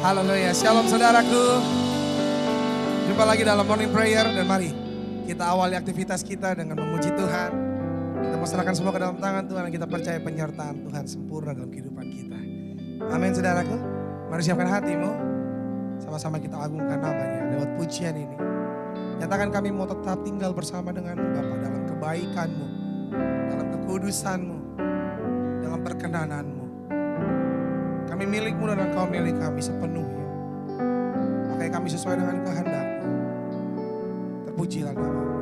Haleluya, shalom saudaraku. Jumpa lagi dalam morning prayer dan mari kita awali aktivitas kita dengan memuji Tuhan. Kita pasrahkan semua ke dalam tangan Tuhan dan kita percaya penyertaan Tuhan sempurna dalam kehidupan kita. Amin saudaraku. Mari siapkan hatimu. Sama-sama kita agungkan namanya lewat pujian ini. Nyatakan kami mau tetap tinggal bersama denganmu Bapa dalam kebaikanmu, dalam kekudusanmu, dalam perkenananmu. Kami milikmu dan engkau milik kami sepenuhnya. Pakai kami sesuai dengan kehendakmu. Terpujilah namamu.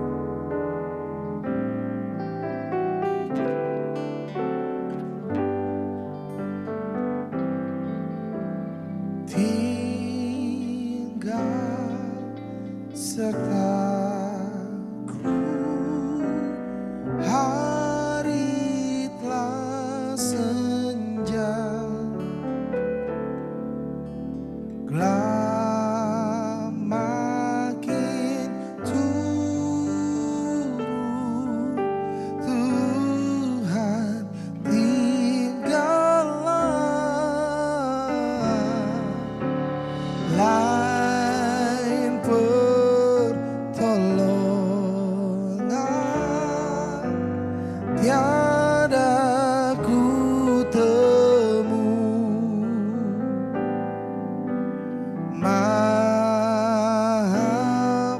Tinggal sertaku, hari telah senja, gelap makin turun, Tuhan tinggallah, lain pertolongan tiada ku temu. Maha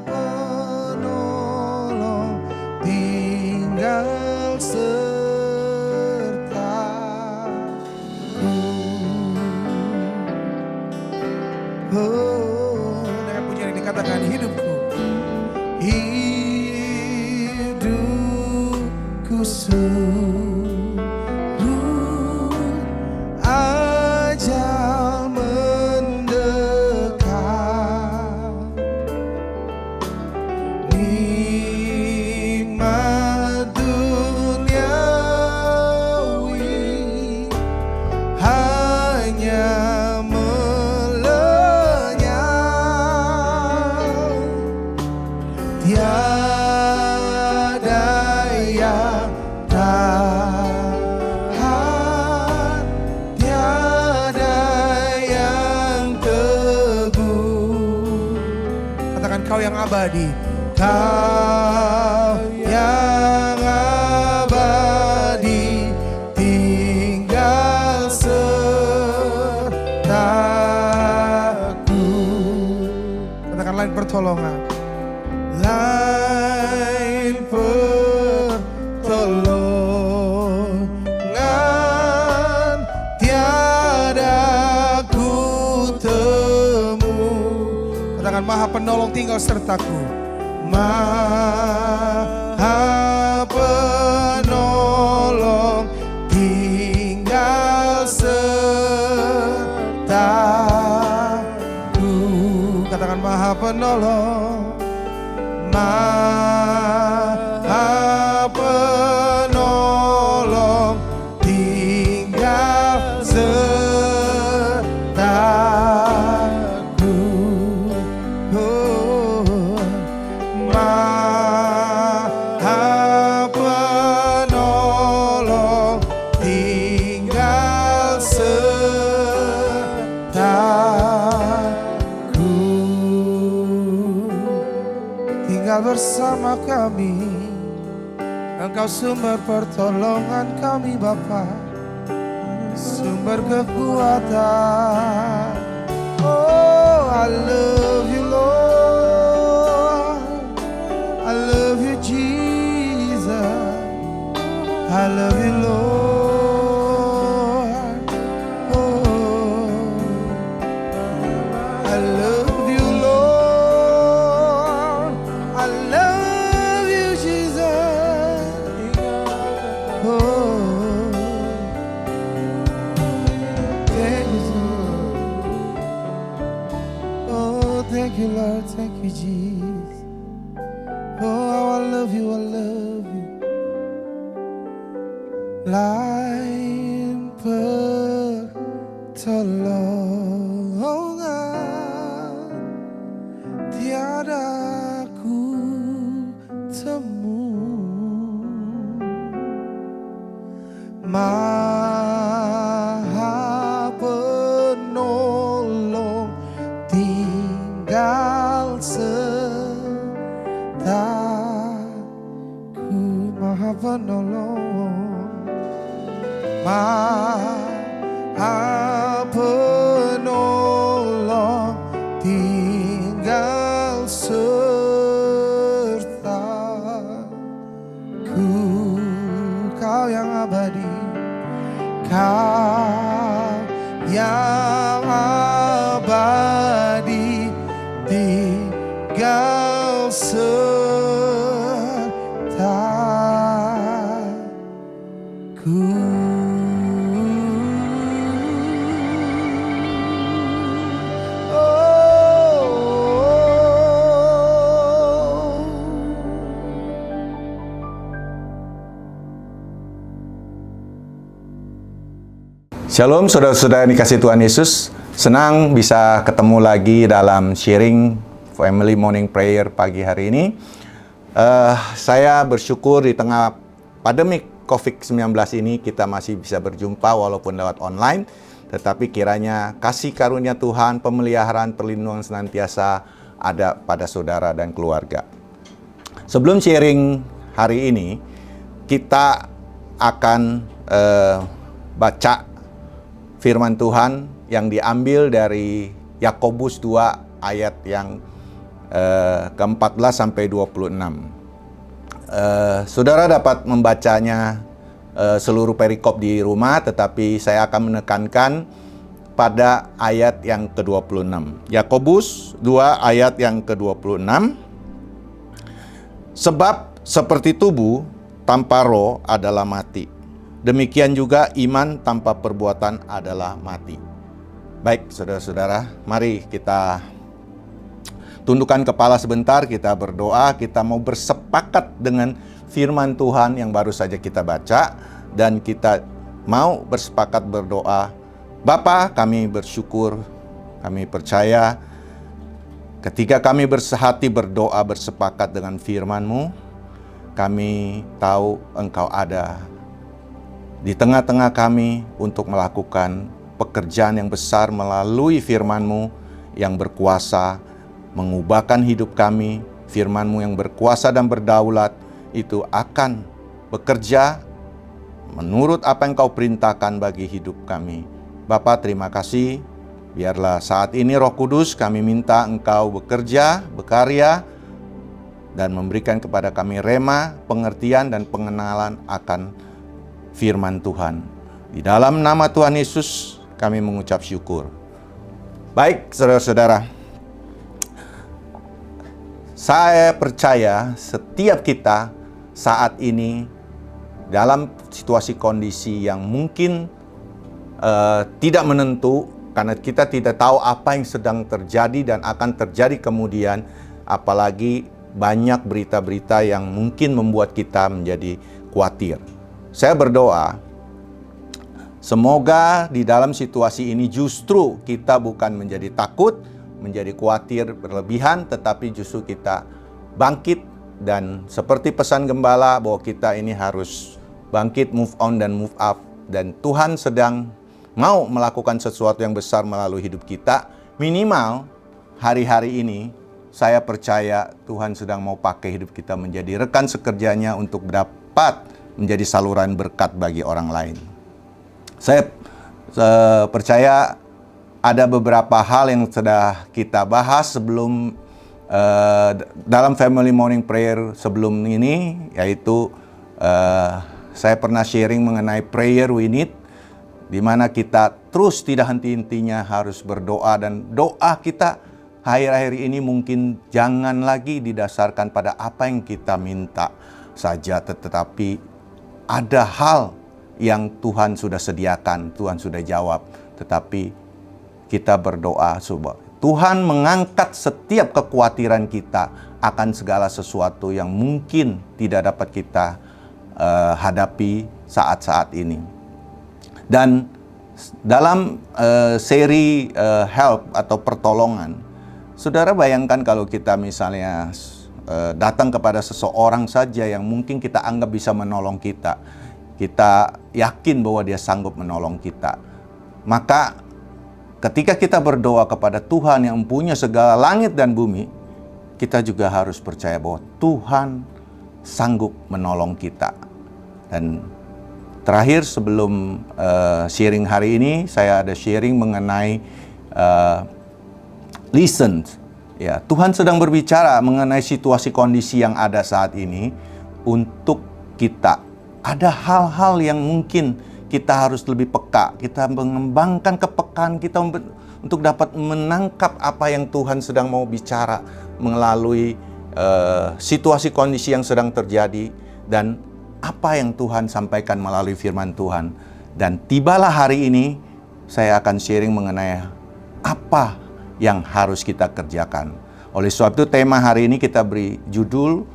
penolong tinggal sertaku. Oh, dengan pujian ini dikatakan hidupku sungguh ajal mendekat, nikmat duniawi hanya melenyap, tiada yang tahan, tiada yang teguh. Katakan kau yang abadi, kau yang abadi tinggal sertaku. Katakan lain pertolongan, lain pertolongan tiada ku temu. Katakan maha penolong tinggal sertaku, maha penolong tinggal sertaku. Katakan maha penolong, maha penolong tinggal sertaku. Oh, maha penolong tinggal sertaku. Tinggal bersama kami, Engkau sumber pertolongan kami Bapa, sumber kekuatan. Oh, I love you Lord, I love you Jesus, I love you Lord. Oh, I love you Lord, I love you Jesus. Oh, thank you Lord. Oh, thank you Lord, thank you Jesus. Oh, how I love you, I love you. Lain pertolongan tiada ku temu, maha penolong penolong, Maha penolong, tinggal serta ku. Kau yang abadi, Kau yang abadi, tinggal serta ku. Shalom saudara-saudara yang dikasihi Tuhan Yesus. Senang bisa ketemu lagi dalam sharing Family Morning Prayer pagi hari ini. Saya bersyukur di tengah pandemi COVID-19 ini kita masih bisa berjumpa walaupun lewat online. Tetapi kiranya kasih karunia Tuhan, pemeliharaan, perlindungan senantiasa ada pada saudara dan keluarga. Sebelum sharing hari ini, kita akan baca firman Tuhan yang diambil dari Yakobus 2 ayat yang ke-14 sampai 26. Saudara dapat membacanya seluruh perikop di rumah, tetapi saya akan menekankan pada ayat yang ke-26. Yakobus 2 ayat yang ke-26. Sebab seperti tubuh tanpa roh adalah mati. Demikian juga iman tanpa perbuatan adalah mati. Baik, saudara-saudara, mari kita tundukkan kepala sebentar, kita berdoa, kita mau bersepakat dengan firman Tuhan yang baru saja kita baca, dan kita mau bersepakat berdoa. Bapa, kami bersyukur, kami percaya ketika kami bersehati berdoa bersepakat dengan firman-Mu, kami tahu Engkau ada di tengah-tengah kami untuk melakukan pekerjaan yang besar melalui firman-Mu yang berkuasa, mengubahkan hidup kami. Firman-Mu yang berkuasa dan berdaulat itu akan bekerja menurut apa yang Kau perintahkan bagi hidup kami. Bapa, terima kasih. Biarlah saat ini Roh Kudus kami minta Engkau bekerja, berkarya, dan memberikan kepada kami rema, pengertian, dan pengenalan akan firman Tuhan. Di dalam nama Tuhan Yesus kami mengucap syukur. Baik, saudara-saudara, saya percaya setiap kita saat ini dalam situasi kondisi yang mungkin tidak menentu, karena kita tidak tahu apa yang sedang terjadi dan akan terjadi kemudian, apalagi banyak berita-berita yang mungkin membuat kita menjadi khawatir. Saya berdoa, semoga di dalam situasi ini justru kita bukan menjadi takut, menjadi khawatir berlebihan, tetapi justru kita bangkit dan seperti pesan gembala bahwa kita ini harus bangkit, move on dan move up. Dan Tuhan sedang mau melakukan sesuatu yang besar melalui hidup kita. Minimal hari-hari ini saya percaya Tuhan sedang mau pakai hidup kita menjadi rekan sekerjanya untuk dapat menjadi saluran berkat bagi orang lain. Saya percaya ada beberapa hal yang sudah kita bahas sebelum dalam Family Morning Prayer sebelum ini, yaitu saya pernah sharing mengenai prayer we need, di mana kita terus tidak henti-hentinya harus berdoa, dan doa kita akhir-akhir ini mungkin jangan lagi didasarkan pada apa yang kita minta saja, tetapi ada hal yang Tuhan sudah sediakan, Tuhan sudah jawab. Tetapi kita berdoa supaya Tuhan mengangkat setiap kekhawatiran kita akan segala sesuatu yang mungkin tidak dapat kita hadapi saat-saat ini. Dan dalam seri help atau pertolongan, saudara bayangkan kalau kita misalnya datang kepada seseorang saja yang mungkin kita anggap bisa menolong kita. Kita yakin bahwa dia sanggup menolong kita. Maka ketika kita berdoa kepada Tuhan yang punya segala langit dan bumi, kita juga harus percaya bahwa Tuhan sanggup menolong kita. Dan terakhir sebelum sharing hari ini, saya ada sharing mengenai listen. Ya, Tuhan sedang berbicara mengenai situasi kondisi yang ada saat ini untuk kita. Ada hal-hal yang mungkin kita harus lebih peka. Kita mengembangkan kepekaan kita untuk dapat menangkap apa yang Tuhan sedang mau bicara melalui situasi kondisi yang sedang terjadi dan apa yang Tuhan sampaikan melalui firman Tuhan. Dan tibalah hari ini saya akan sharing mengenai apa yang harus kita kerjakan. Oleh sebab itu tema hari ini kita beri judul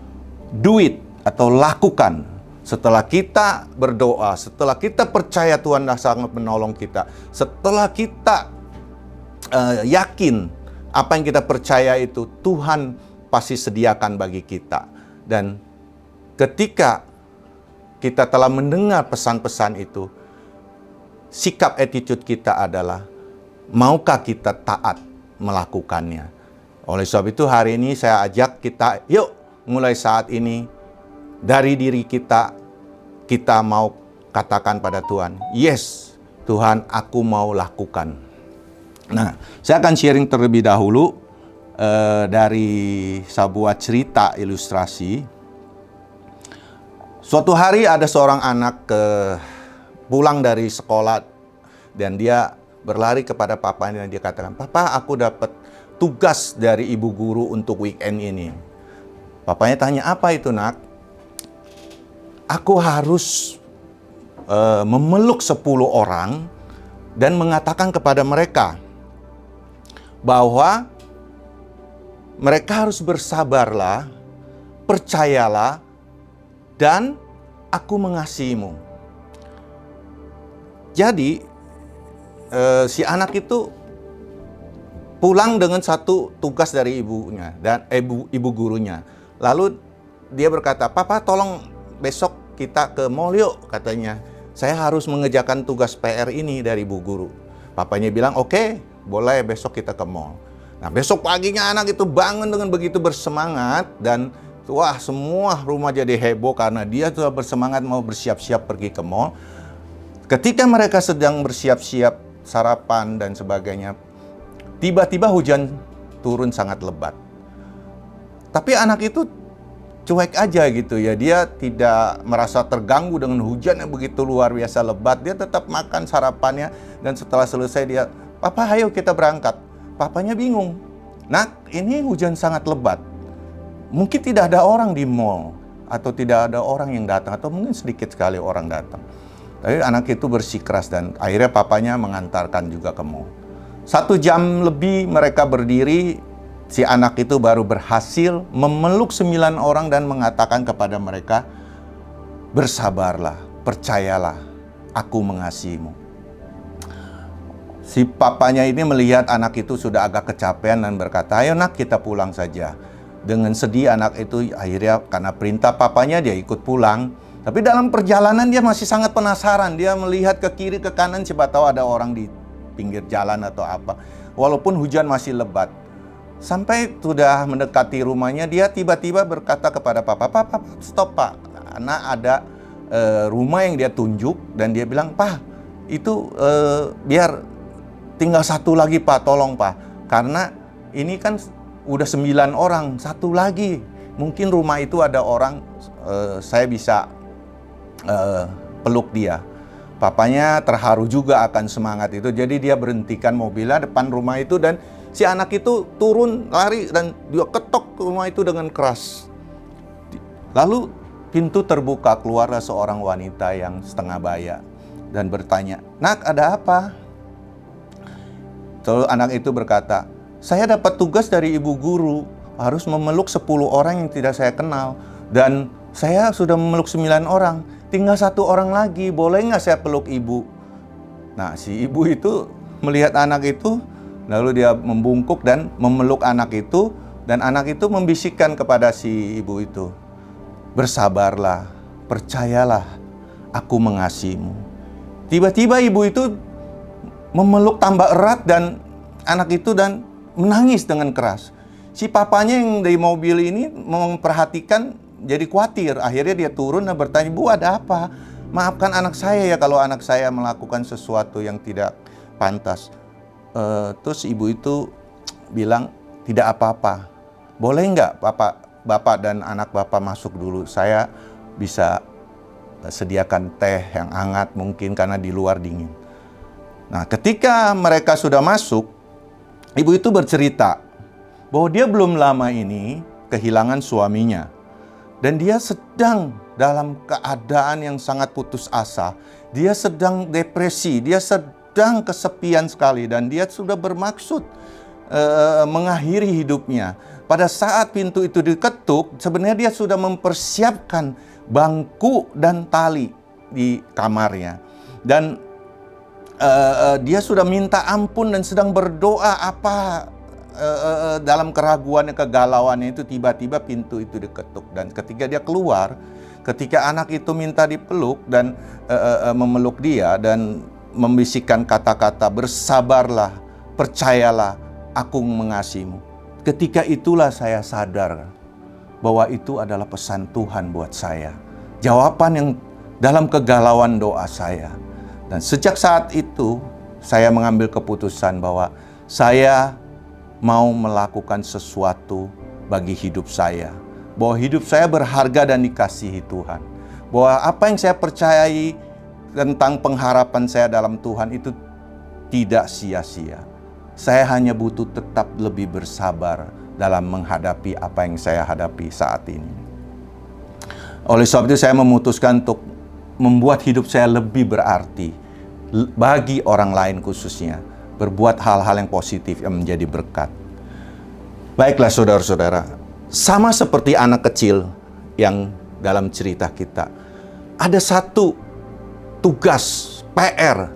Do It atau lakukan. Setelah kita berdoa, setelah kita percaya Tuhan sangat menolong kita, setelah kita yakin apa yang kita percaya itu Tuhan pasti sediakan bagi kita. Dan ketika kita telah mendengar pesan-pesan itu, sikap attitude kita adalah, maukah kita taat melakukannya? Oleh sebab itu hari ini saya ajak kita, yuk mulai saat ini, dari diri kita, kita mau katakan pada Tuhan, yes Tuhan, aku mau lakukan. Nah, saya akan sharing terlebih dahulu dari sebuah cerita ilustrasi. Suatu hari ada seorang anak pulang dari sekolah dan dia berlari kepada papanya dan dia katakan, "Papa, aku dapat tugas dari ibu guru untuk weekend ini." Papanya tanya, "Apa itu, Nak?" "Aku harus memeluk 10 orang dan mengatakan kepada mereka bahwa mereka harus bersabarlah, percayalah, dan aku mengasihimu." Jadi si anak itu pulang dengan satu tugas dari ibunya dan ibu gurunya. Lalu dia berkata, "Papa, tolong besok kita ke mall yuk," katanya. "Saya harus mengerjakan tugas PR ini dari ibu guru." Papanya bilang, "Oke, boleh, besok kita ke mall." Nah, besok paginya anak itu bangun dengan begitu bersemangat dan wah, semua rumah jadi heboh karena dia sudah bersemangat mau bersiap-siap pergi ke mall. Ketika mereka sedang bersiap-siap sarapan dan sebagainya, tiba-tiba hujan turun sangat lebat. Tapi anak itu cuek aja gitu ya. Dia tidak merasa terganggu dengan hujan yang begitu luar biasa lebat. Dia tetap makan sarapannya dan setelah selesai dia, "Papa, ayo kita berangkat." Papanya bingung. "Nak, ini hujan sangat lebat. Mungkin tidak ada orang di mall, atau tidak ada orang yang datang, atau mungkin sedikit sekali orang datang." Tapi anak itu bersikeras dan akhirnya papanya mengantarkan juga ke mall. 1 jam lebih mereka berdiri, si anak itu baru berhasil memeluk 9 orang dan mengatakan kepada mereka, "Bersabarlah, percayalah, aku mengasihimu." Si papanya ini melihat anak itu sudah agak kecapean dan berkata, "Ayo nak, kita pulang saja." Dengan sedih anak itu akhirnya karena perintah papanya dia ikut pulang. Tapi dalam perjalanan dia masih sangat penasaran. Dia melihat ke kiri ke kanan, siapa tahu ada orang di pinggir jalan atau apa. Walaupun hujan masih lebat. Sampai sudah mendekati rumahnya, dia tiba-tiba berkata kepada papa, "Papa, stop Pak." Karena ada rumah yang dia tunjuk dan dia bilang, "Pak, itu biar tinggal 1 lagi Pak, tolong Pak. Karena ini kan udah 9 orang, 1 lagi. Mungkin rumah itu ada orang, saya bisa peluk dia." Papanya terharu juga akan semangat itu. Jadi dia berhentikan mobilnya depan rumah itu dan si anak itu turun, lari dan dia ketok rumah itu dengan keras. Lalu pintu terbuka, keluarlah seorang wanita yang setengah baya dan bertanya, "Nak, ada apa?" Lalu anak itu berkata, "Saya dapat tugas dari ibu guru, harus memeluk 10 orang yang tidak saya kenal. Dan saya sudah memeluk 9 orang, tinggal 1 orang lagi, boleh nggak saya peluk ibu?" Nah, si ibu itu melihat anak itu, lalu dia membungkuk dan memeluk anak itu, dan anak itu membisikkan kepada si ibu itu, "Bersabarlah, percayalah, aku mengasihimu." Tiba-tiba ibu itu memeluk tambah erat dan anak itu dan menangis dengan keras. Si papanya yang dari mobil ini memperhatikan jadi khawatir. Akhirnya dia turun dan bertanya, "Bu, ada apa? Maafkan anak saya ya kalau anak saya melakukan sesuatu yang tidak pantas." Terus ibu itu bilang, "Tidak apa-apa. Boleh nggak Bapak dan anak Bapak masuk dulu? Saya bisa sediakan teh yang hangat mungkin karena di luar dingin." Nah, ketika mereka sudah masuk, ibu itu bercerita bahwa dia belum lama ini kehilangan suaminya. Dan dia sedang dalam keadaan yang sangat putus asa. Dia sedang depresi, dia sedang kesepian sekali. Dan dia sudah bermaksud mengakhiri hidupnya. Pada saat pintu itu diketuk, sebenarnya dia sudah mempersiapkan bangku dan tali di kamarnya. Dan dia sudah minta ampun dan sedang berdoa dalam keraguannya, kegalauannya itu, tiba-tiba pintu itu diketuk. Dan ketika dia keluar, ketika anak itu minta dipeluk dan memeluk dia dan membisikkan kata-kata, "Bersabarlah, percayalah, aku mengasihimu." Ketika itulah saya sadar bahwa itu adalah pesan Tuhan buat saya. Jawaban yang dalam kegalauan doa saya. Dan sejak saat itu, saya mengambil keputusan bahwa saya mau melakukan sesuatu bagi hidup saya. Bahwa hidup saya berharga dan dikasihi Tuhan. Bahwa apa yang saya percayai tentang pengharapan saya dalam Tuhan itu tidak sia-sia. Saya hanya butuh tetap lebih bersabar dalam menghadapi apa yang saya hadapi saat ini. Oleh sebab itu saya memutuskan untuk membuat hidup saya lebih berarti bagi orang lain khususnya. Berbuat hal-hal yang positif yang menjadi berkat. Baiklah saudara-saudara, sama seperti anak kecil yang dalam cerita kita. Ada satu tugas, PR,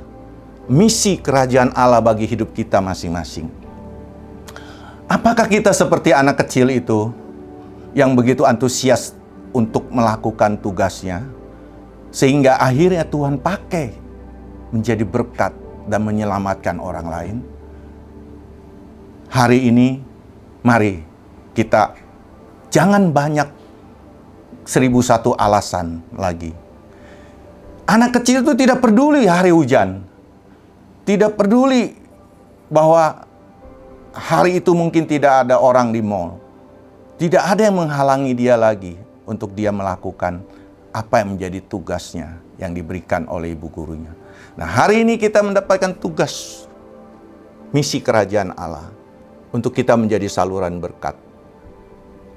misi kerajaan Allah bagi hidup kita masing-masing. Apakah kita seperti anak kecil itu yang begitu antusias untuk melakukan tugasnya, sehingga akhirnya Tuhan pakai menjadi berkat dan menyelamatkan orang lain? Hari ini, mari kita jangan banyak 1001 alasan lagi. Anak kecil itu tidak peduli hari hujan. Tidak peduli bahwa hari itu mungkin tidak ada orang di mall. Tidak ada yang menghalangi dia lagi untuk dia melakukan apa yang menjadi tugasnya yang diberikan oleh ibu gurunya. Nah, hari ini kita mendapatkan tugas misi kerajaan Allah untuk kita menjadi saluran berkat.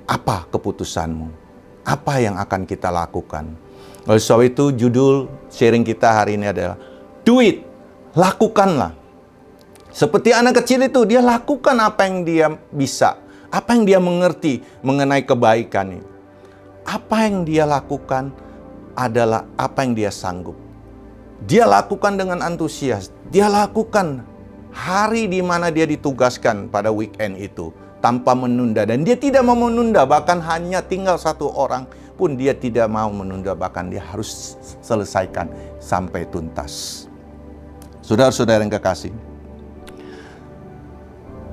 Apa keputusanmu? Apa yang akan kita lakukan? Oleh sebab itu judul sharing kita hari ini adalah Do It, lakukanlah. Seperti anak kecil itu, dia lakukan apa yang dia bisa, apa yang dia mengerti mengenai kebaikan ini. Apa yang dia lakukan adalah apa yang dia sanggup. Dia lakukan dengan antusias. Dia lakukan hari di mana dia ditugaskan pada weekend itu tanpa menunda. Dan dia tidak mau menunda, bahkan hanya tinggal satu orang pun dia tidak mau menunda. Bahkan dia harus selesaikan sampai tuntas. Saudara-saudara yang kekasih,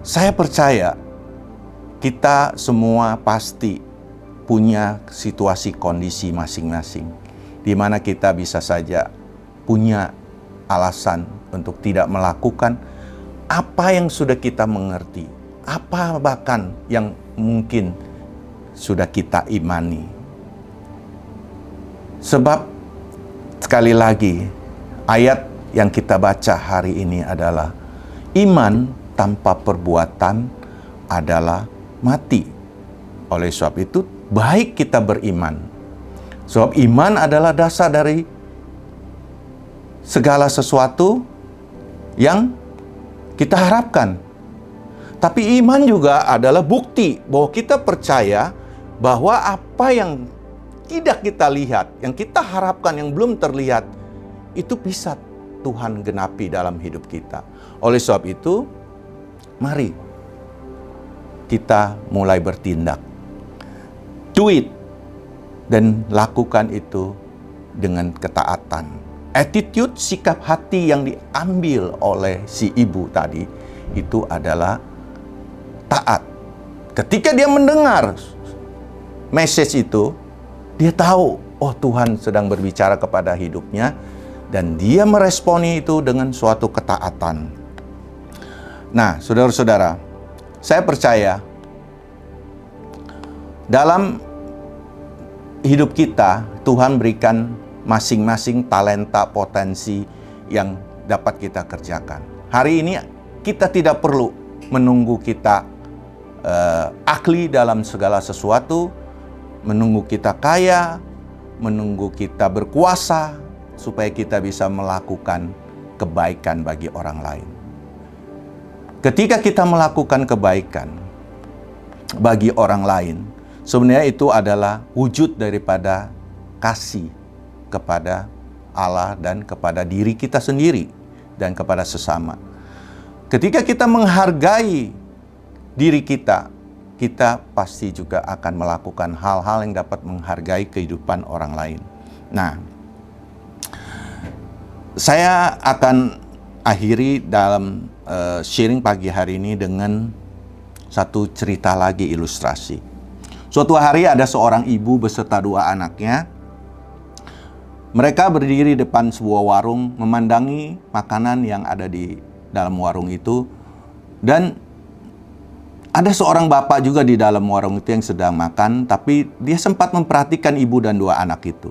saya percaya kita semua pasti punya situasi kondisi masing-masing, di mana kita bisa saja punya alasan untuk tidak melakukan apa yang sudah kita mengerti, apa bahkan yang mungkin sudah kita imani. Sebab sekali lagi ayat yang kita baca hari ini adalah iman tanpa perbuatan adalah mati. Oleh sebab itu baik kita beriman. Sebab iman adalah dasar dari segala sesuatu yang kita harapkan. Tapi iman juga adalah bukti bahwa kita percaya bahwa apa yang tidak kita lihat, yang kita harapkan, yang belum terlihat, itu bisa Tuhan genapi dalam hidup kita. Oleh sebab itu, mari kita mulai bertindak. Do it, dan lakukan itu dengan ketaatan. Attitude, sikap hati yang diambil oleh si ibu tadi itu adalah taat. Ketika dia mendengar message itu, Dia tahu, oh Tuhan sedang berbicara kepada hidupnya, dan dia meresponi itu dengan suatu ketaatan. Nah, saudara-saudara, saya percaya dalam hidup kita, Tuhan berikan masing-masing talenta, potensi yang dapat kita kerjakan. Hari ini kita tidak perlu menunggu kita ahli dalam segala sesuatu, menunggu kita kaya, menunggu kita berkuasa, supaya kita bisa melakukan kebaikan bagi orang lain. Ketika kita melakukan kebaikan bagi orang lain, sebenarnya itu adalah wujud daripada kasih kepada Allah dan kepada diri kita sendiri dan kepada sesama. Ketika kita menghargai diri kita, kita pasti juga akan melakukan hal-hal yang dapat menghargai kehidupan orang lain. Nah, saya akan akhiri dalam sharing pagi hari ini dengan satu cerita lagi, ilustrasi. Suatu hari ada seorang ibu beserta 2 anaknya. Mereka berdiri depan sebuah warung, memandangi makanan yang ada di dalam warung itu. Dan ada seorang bapak juga di dalam warung itu yang sedang makan, tapi dia sempat memperhatikan ibu dan 2 anak itu.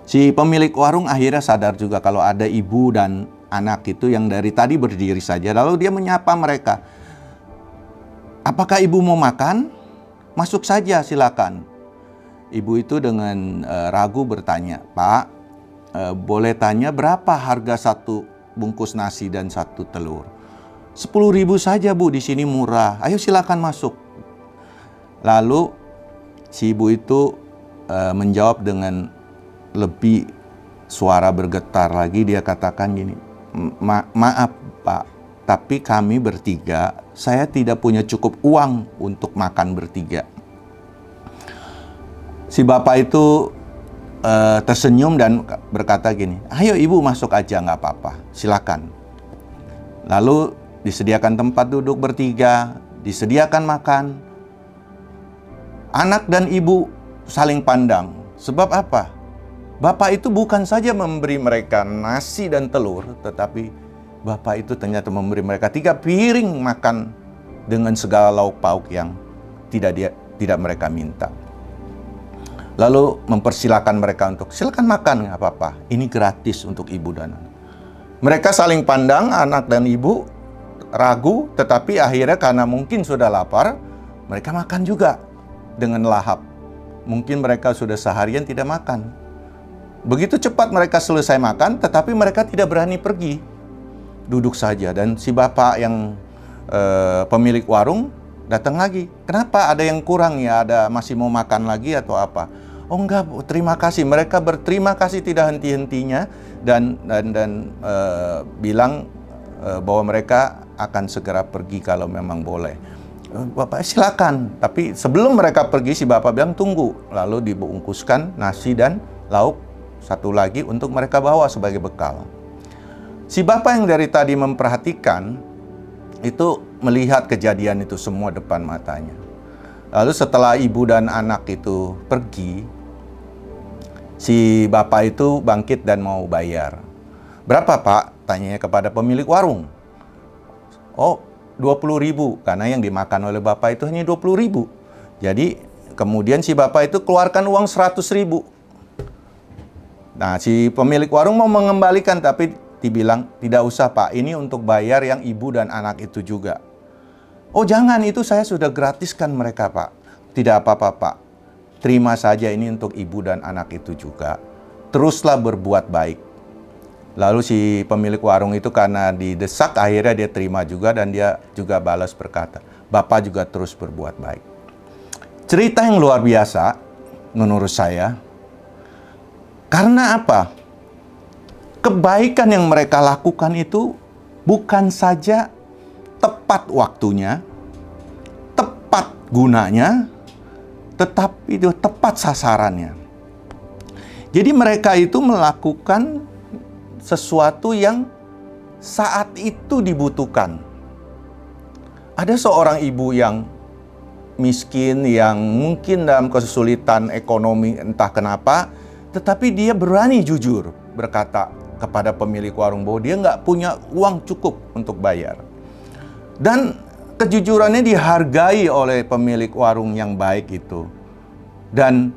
Si pemilik warung akhirnya sadar juga kalau ada ibu dan anak itu yang dari tadi berdiri saja. Lalu dia menyapa mereka. Apakah ibu mau makan? Masuk saja, silakan. Ibu itu dengan ragu bertanya, Pak, boleh tanya berapa harga 1 bungkus nasi dan 1 telur? 10.000 saja Bu, di sini murah. Ayo silakan masuk. Lalu si ibu itu menjawab dengan lebih suara bergetar lagi. Dia katakan gini, maaf Pak, tapi kami bertiga, saya tidak punya cukup uang untuk makan bertiga. Si bapak itu tersenyum dan berkata gini, ayo ibu masuk aja, nggak apa-apa, silakan. Lalu disediakan tempat duduk bertiga, disediakan makan. Anak dan ibu saling pandang. Sebab apa? Bapak itu bukan saja memberi mereka nasi dan telur, tetapi bapak itu ternyata memberi mereka 3 piring makan dengan segala lauk pauk yang tidak mereka minta. Lalu mempersilakan mereka untuk silakan makan, nggak apa-apa. Ini gratis untuk ibu dan anak. Mereka saling pandang, anak dan ibu ragu, tetapi akhirnya karena mungkin sudah lapar, mereka makan juga dengan lahap. Mungkin mereka sudah seharian tidak makan. Begitu cepat mereka selesai makan, tetapi mereka tidak berani pergi. Duduk saja, dan si bapak yang pemilik warung datang lagi. Kenapa, ada yang kurang ya? Masih mau makan lagi atau apa? Oh enggak, terima kasih. Mereka berterima kasih tidak henti-hentinya dan bilang bahwa mereka akan segera pergi kalau memang boleh. Bapak silakan. Tapi sebelum mereka pergi, si bapak bilang tunggu. Lalu dibungkuskan nasi dan lauk 1 lagi untuk mereka bawa sebagai bekal. Si bapak yang dari tadi memperhatikan itu melihat kejadian itu semua depan matanya. Lalu setelah ibu dan anak itu pergi, si bapak itu bangkit dan mau bayar. Berapa Pak? Tanyanya kepada pemilik warung. Oh, 20.000, karena yang dimakan oleh bapak itu hanya 20.000. Jadi kemudian si bapak itu keluarkan uang 100.000. Nah, si pemilik warung mau mengembalikan, tapi dibilang, tidak usah Pak, ini untuk bayar yang ibu dan anak itu juga. Oh jangan, itu saya sudah gratiskan mereka Pak. Tidak apa-apa Pak, terima saja ini untuk ibu dan anak itu juga. Teruslah berbuat baik. Lalu si pemilik warung itu karena didesak, akhirnya dia terima juga, dan dia juga balas berkata, Bapak juga terus berbuat baik. Cerita yang luar biasa menurut saya. Karena apa? Kebaikan yang mereka lakukan itu bukan saja tepat waktunya, tepat gunanya, tetapi itu tepat sasarannya. Jadi mereka itu melakukan sesuatu yang saat itu dibutuhkan. Ada seorang ibu yang miskin yang mungkin dalam kesulitan ekonomi entah kenapa, tetapi dia berani jujur berkata kepada pemilik warung bahwa dia nggak punya uang cukup untuk bayar. Dan kejujurannya dihargai oleh pemilik warung yang baik itu. Dan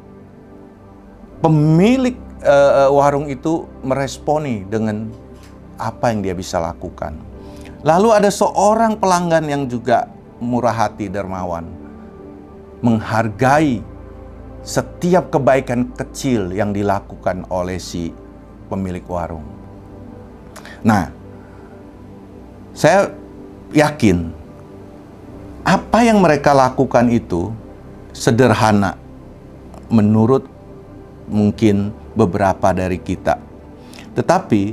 pemilik warung itu meresponi dengan apa yang dia bisa lakukan. Lalu ada seorang pelanggan yang juga murah hati, dermawan, menghargai setiap kebaikan kecil yang dilakukan oleh si pemilik warung. Nah, saya yakin apa yang mereka lakukan itu sederhana menurut mungkin beberapa dari kita. Tetapi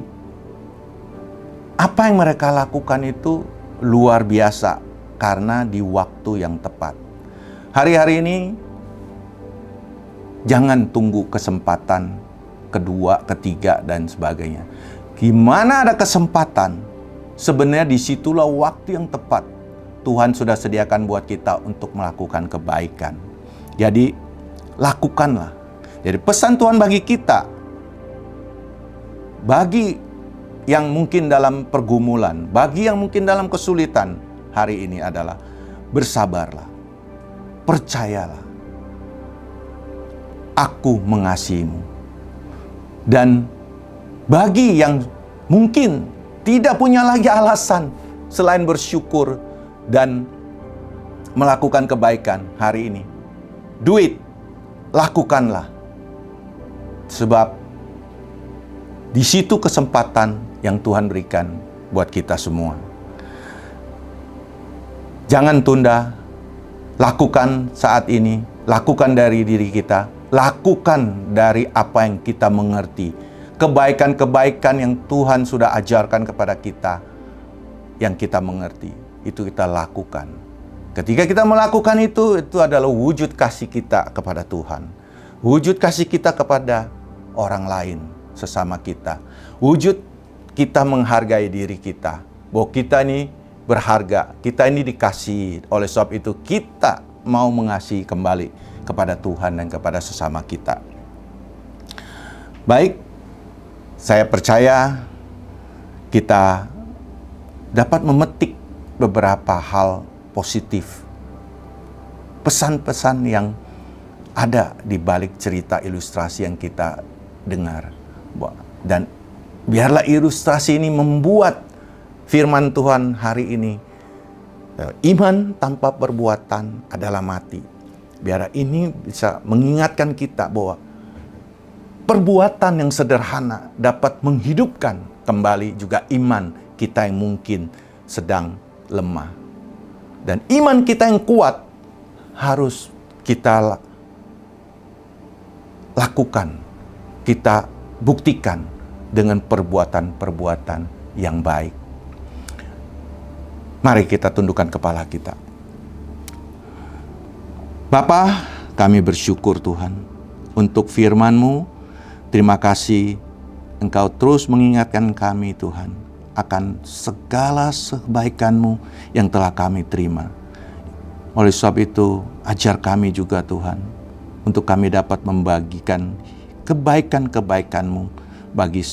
apa yang mereka lakukan itu luar biasa karena di waktu yang tepat. Hari-hari ini jangan tunggu kesempatan kedua, ketiga, dan sebagainya. Gimana ada kesempatan, sebenarnya disitulah waktu yang tepat. Tuhan sudah sediakan buat kita untuk melakukan kebaikan. Jadi, lakukanlah. Jadi pesan Tuhan bagi kita, bagi yang mungkin dalam pergumulan, bagi yang mungkin dalam kesulitan hari ini adalah bersabarlah, percayalah. Aku mengasihimu. Dan bagi yang mungkin tidak punya lagi alasan selain bersyukur dan melakukan kebaikan hari ini, do it, lakukanlah. Sebab di situ kesempatan yang Tuhan berikan buat kita semua. Jangan tunda, lakukan saat ini, lakukan dari diri kita, lakukan dari apa yang kita mengerti. Kebaikan-kebaikan yang Tuhan sudah ajarkan kepada kita, yang kita mengerti, itu kita lakukan. Ketika kita melakukan itu adalah wujud kasih kita kepada Tuhan. Wujud kasih kita kepada orang lain, sesama kita. Wujud kita menghargai diri kita, bahwa kita ini berharga, kita ini dikasihi. Oleh sebab itu kita mau mengasihi kembali kepada Tuhan dan kepada sesama kita. Baik, saya percaya kita dapat memetik beberapa hal positif, pesan-pesan yang ada di balik cerita ilustrasi yang kita dengar. Dan biarlah ilustrasi ini membuat firman Tuhan hari ini, iman tanpa perbuatan adalah mati. Biar ini bisa mengingatkan kita bahwa perbuatan yang sederhana dapat menghidupkan kembali juga iman kita yang mungkin sedang lemah. Dan iman kita yang kuat harus kita lakukan, kita buktikan dengan perbuatan-perbuatan yang baik. Mari kita tundukkan kepala kita. Bapa, kami bersyukur Tuhan untuk firman-Mu. Terima kasih Engkau terus mengingatkan kami Tuhan akan segala kebaikan-Mu yang telah kami terima. Oleh sebab itu, ajar kami juga Tuhan, untuk kami dapat membagikan kebaikan-kebaikan-Mu bagi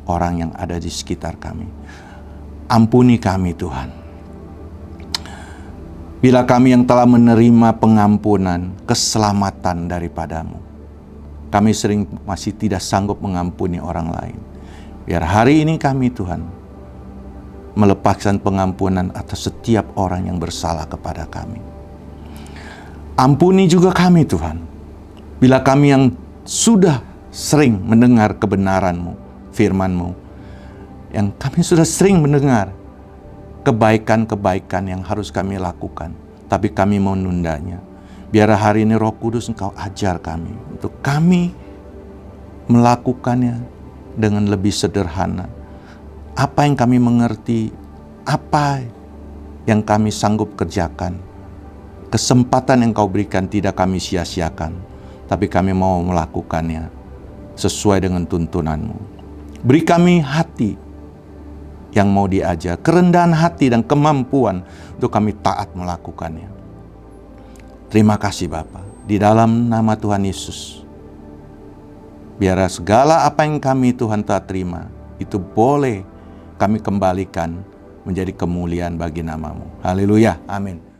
orang yang ada di sekitar kami. Ampuni kami Tuhan. Bila kami yang telah menerima pengampunan, keselamatan daripada-Mu, kami sering masih tidak sanggup mengampuni orang lain. Biar hari ini kami Tuhan melepaskan pengampunan atas setiap orang yang bersalah kepada kami. Ampuni juga kami Tuhan, bila kami yang sudah sering mendengar kebenaran-Mu, firman-Mu, yang kami sudah sering mendengar kebaikan-kebaikan yang harus kami lakukan, tapi kami mau menundanya. Biar hari ini Roh Kudus Engkau ajar kami untuk kami melakukannya dengan lebih sederhana. Apa yang kami mengerti, apa yang kami sanggup kerjakan, kesempatan yang Kau berikan tidak kami sia-siakan, tapi kami mau melakukannya sesuai dengan tuntunan-Mu. Beri kami hati yang mau diajar, kerendahan hati dan kemampuan untuk kami taat melakukannya. Terima kasih Bapa. Di dalam nama Tuhan Yesus, biar segala apa yang kami Tuhan telah terima, itu boleh kami kembalikan menjadi kemuliaan bagi nama-Mu. Haleluya. Amin.